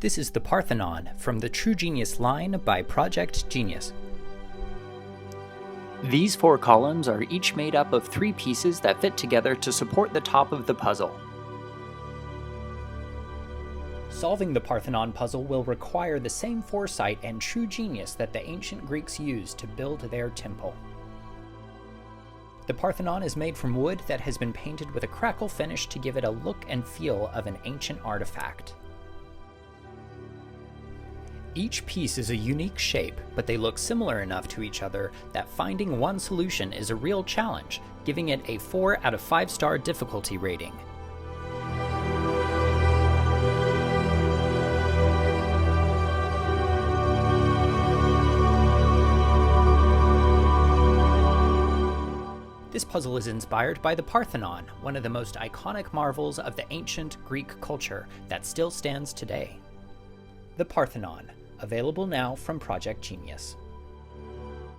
This is the Parthenon from the True Genius line by Project Genius. These 4 columns are each made up of 3 pieces that fit together to support the top of the puzzle. Solving the Parthenon puzzle will require the same foresight and true genius that the ancient Greeks used to build their temple. The Parthenon is made from wood that has been painted with a crackle finish to give it a look and feel of an ancient artifact. Each piece is a unique shape, but they look similar enough to each other that finding one solution is a real challenge, giving it a 4 out of 5-star difficulty rating. This puzzle is inspired by the Parthenon, one of the most iconic marvels of the ancient Greek culture that still stands today. The Parthenon, available now from Project Genius.